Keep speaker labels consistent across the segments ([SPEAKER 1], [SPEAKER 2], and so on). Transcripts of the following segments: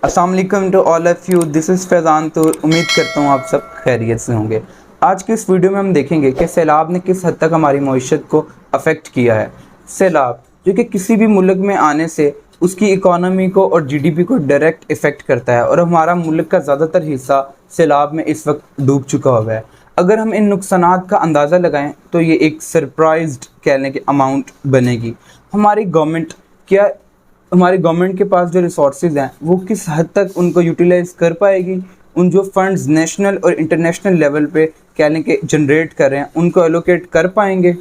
[SPEAKER 1] अस्सलाम वालेकुम to all of you, this is Faizan. तो उम्मीद करता हूँ आप सब खैरियत से होंगे। आज की इस वीडियो में हम देखेंगे कि सैलाब ने किस हद तक हमारी मईशत को अफ़ेक्ट किया है। सैलाब जो कि किसी भी मुल्क में आने से उसकी इकॉनमी को और जीडीपी को डायरेक्ट इफ़ेक्ट करता है, और हमारा मुल्क का ज़्यादातर हिस्सा सैलाब में इस वक्त डूब चुका हुआ है। अगर हम इन नुकसानात का अंदाज़ा लगाएं तो ये एक सरप्राइज्ड कहने के अमाउंट बनेगी। हमारी गवर्नमेंट क्या हमारी गवर्नमेंट के पास जो रिसोर्सेज हैं वो किस हद तक उनको यूटिलाइज़ कर पाएगी, उन जो फंड्स नेशनल और इंटरनेशनल लेवल पे कहने के जनरेट कर रहे हैं उनको एलोकेट कर पाएंगे।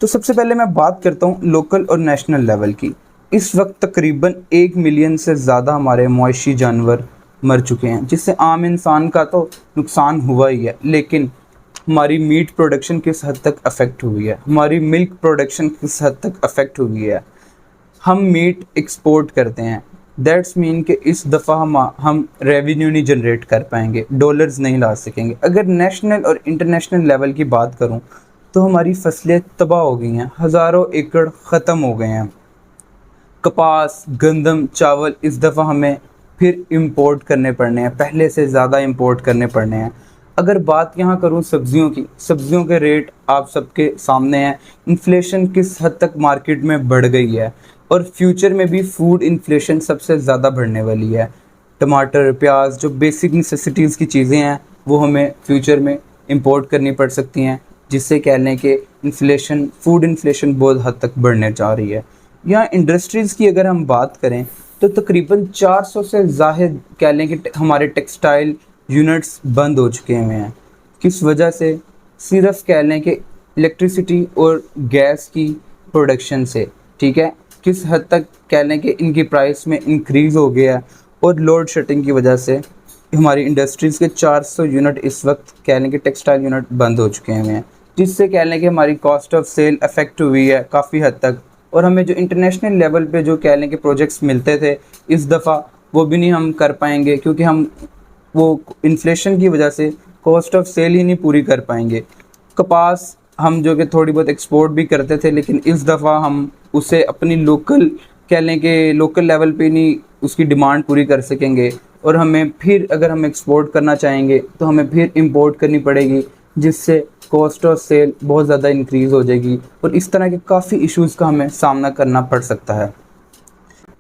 [SPEAKER 1] तो सबसे पहले मैं बात करता हूँ लोकल और नेशनल लेवल की। इस वक्त तकरीबन 1 मिलियन से ज़्यादा हमारे मवेशी जानवर मर चुके हैं, जिससे आम इंसान का तो नुकसान हुआ ही है, लेकिन हमारी मीट प्रोडक्शन किस हद तक अफेक्ट हुई है, हमारी मिल्क प्रोडक्शन किस हद तक अफेक्ट हुई है। हम मीट एक्सपोर्ट करते हैं, दैट्स मीन कि इस दफ़ा हम रेवेन्यू नहीं जनरेट कर पाएंगे, डॉलर्स नहीं ला सकेंगे। अगर नेशनल और इंटरनेशनल लेवल की बात करूं तो हमारी फसलें तबाह हो गई हैं, हज़ारों एकड़ ख़त्म हो गए हैं। कपास, गंदम, चावल इस दफ़ा हमें फिर इंपोर्ट करने पड़ने हैं, पहले से ज़्यादा इंपोर्ट करने पड़ने हैं। अगर बात यहाँ करूँ सब्ज़ियों की, सब्ज़ियों के रेट आप सबके सामने हैं। इन्फ्लेशन किस हद तक मार्केट में बढ़ गई है, और फ्यूचर में भी फूड इन्फ्लेशन सबसे ज़्यादा बढ़ने वाली है। टमाटर, प्याज जो बेसिक नेसेसिटीज़ की चीज़ें हैं वो हमें फ्यूचर में इंपोर्ट करनी पड़ सकती हैं, जिससे कह लें कि इन्फ्लेशन, फूड इन्फ्लेशन बहुत हद तक बढ़ने जा रही है। यहाँ इंडस्ट्रीज़ की अगर हम बात करें तो तकरीबन 400 से ज़ाहिद कह लें कि हमारे टेक्सटाइल यूनिट्स बंद हो चुके हुए हैं। किस वजह से? सिर्फ कह लें कि इलेक्ट्रिसिटी और गैस की प्रोडक्शन से, ठीक है। किस हद तक कह लें कि इनकी प्राइस में इंक्रीज़ हो गया है, और लोड शेडिंग की वजह से हमारी इंडस्ट्रीज़ के 400 यूनिट इस वक्त कह लें कि टेक्सटाइल यूनिट बंद हो चुके हुए हैं, जिससे कह लें कि हमारी कॉस्ट ऑफ सेल अफेक्ट हुई है काफ़ी हद तक। और हमें जो इंटरनेशनल लेवल पे जो कह लें कि प्रोजेक्ट्स मिलते थे इस दफ़ा वो भी नहीं हम कर पाएंगे, क्योंकि हम वो इन्फ्लेशन की वजह से कॉस्ट ऑफ सेल ही नहीं पूरी कर पाएंगे। कपास हम जो कि थोड़ी बहुत एक्सपोर्ट भी करते थे, लेकिन इस दफ़ा हम उसे अपनी लोकल कह लें कि लोकल लेवल पे नहीं उसकी डिमांड पूरी कर सकेंगे, और हमें फिर अगर हम एक्सपोर्ट करना चाहेंगे तो हमें फिर इंपोर्ट करनी पड़ेगी, जिससे कॉस्ट ऑफ सेल बहुत ज़्यादा इंक्रीज़ हो जाएगी, और इस तरह के काफ़ी इश्यूज़ का हमें सामना करना पड़ सकता है।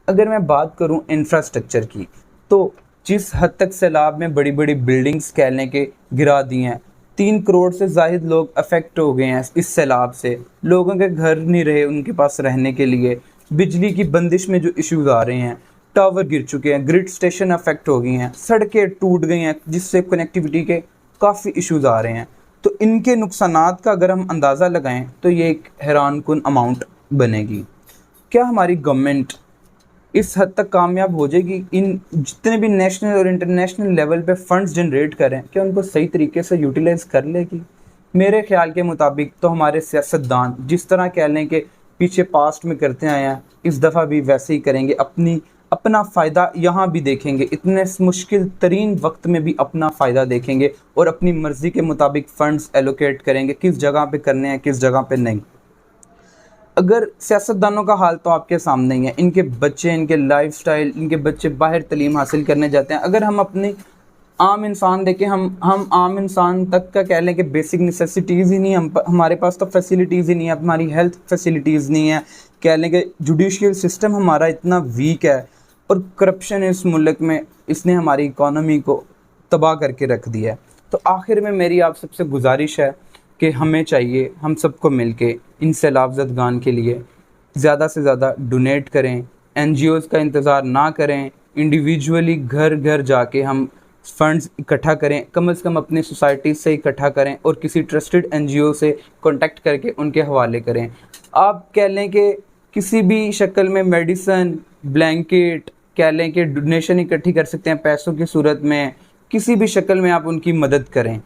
[SPEAKER 1] अगर मैं बात करूं इंफ्रास्ट्रक्चर की, तो जिस हद तक सैलाब में बड़ी बड़ी बिल्डिंग्स कह लें कि गिरा दी हैं, 3 करोड़ से ज़ाहिद लोग अफेक्ट हो गए हैं इस सैलाब से। लोगों के घर नहीं रहे उनके पास रहने के लिए। बिजली की बंदिश में जो इश्यूज़ आ रहे हैं, टावर गिर चुके हैं, ग्रिड स्टेशन अफेक्ट हो गई हैं, सड़कें टूट गई हैं, जिससे कनेक्टिविटी के काफ़ी इश्यूज़ आ रहे हैं। तो इनके नुकसानात का अगर हम अंदाज़ा लगाएं तो ये एक हैरानकुन अमाउंट बनेगी। क्या हमारी गवर्नमेंट इस हद तक कामयाब हो जाएगी, इन जितने भी नेशनल और इंटरनेशनल लेवल पे फंड्स जनरेट करें, क्या उनको सही तरीके से यूटिलाइज़ कर लेगी? मेरे ख्याल के मुताबिक तो हमारे सियासतदान जिस तरह कह लें कि पीछे पास्ट में करते आए हैं, इस दफ़ा भी वैसे ही करेंगे। अपना फ़ायदा यहाँ भी देखेंगे, इतने मुश्किल तरीन वक्त में भी अपना फ़ायदा देखेंगे, और अपनी मर्ज़ी के मुताबिक फ़ंड्स एलोकेट करेंगे, किस जगह पे करने हैं किस जगह पे नहीं। अगर सियासतदानों का हाल तो आपके सामने ही है, इनके बच्चे, इनके लाइफस्टाइल, इनके बच्चे बाहर तालीम हासिल करने जाते हैं। अगर हम अपने आम इंसान देखें, हम आम इंसान तक का कह लें कि बेसिक नेसेसिटीज़ ही नहीं, हमारे पास तो फैसिलिटीज़ ही नहीं है, हमारी हेल्थ फैसिलिटीज़ नहीं है, कह लें कि जुडिशियल सिस्टम हमारा इतना वीक है, और करप्शन इस मुल्क में इसने हमारी इकॉनमी को तबाह करके रख दिया है। तो आखिर में मेरी आप सबसे गुजारिश है कि हमें चाहिए हम सबको मिलके इन सैलाब ज़दगान के लिए ज़्यादा से ज़्यादा डोनेट करें, एनजीओज़ का इंतज़ार ना करें, इंडिविजुअली घर घर जाके हम फंड्स इकट्ठा करें, कम से कम अपनी सोसाइटी से इकट्ठा करें, और किसी ट्रस्टेड एनजीओ से कांटेक्ट करके उनके हवाले करें। आप कह लें कि किसी भी शक्ल में मेडिसन, ब्लैंकेट, कह लें कि डोनेशन इकट्ठी कर सकते हैं पैसों की सूरत में, किसी भी शक्ल में आप उनकी मदद करें।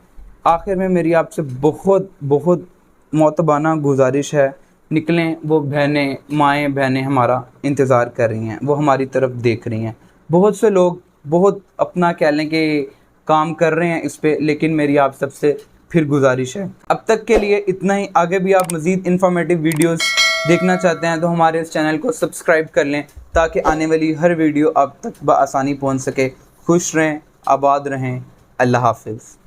[SPEAKER 1] आखिर में मेरी आपसे बहुत बहुत मोतबाना गुजारिश है, निकलें, वो बहनें, माएँ बहनें हमारा इंतज़ार कर रही हैं, वो हमारी तरफ देख रही हैं। बहुत से लोग बहुत अपना कह लें कि काम कर रहे हैं इस पे, लेकिन मेरी आप सबसे फिर गुजारिश है, अब तक के लिए इतना ही। आगे भी आप मज़ीद इंफॉर्मेटिव वीडियोस देखना चाहते हैं तो हमारे इस चैनल को सब्सक्राइब कर लें ताकि आने वाली हर वीडियो आप तक बआसानी पहुंच सके। खुश रहें, आबाद रहें। अल्लाह हाफिज़।